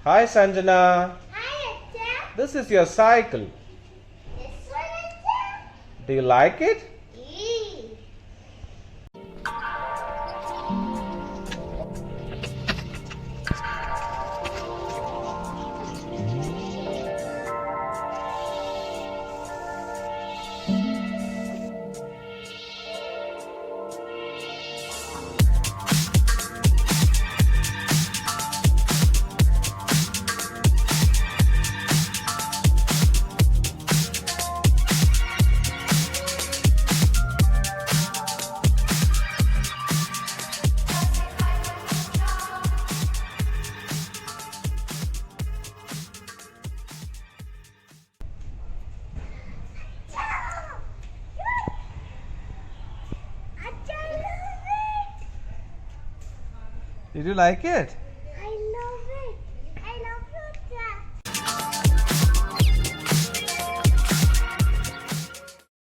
Hi Sanjana, Hi, Acha. this is your cycle. This one, Acha. Do you like it? Eee. Did you like it?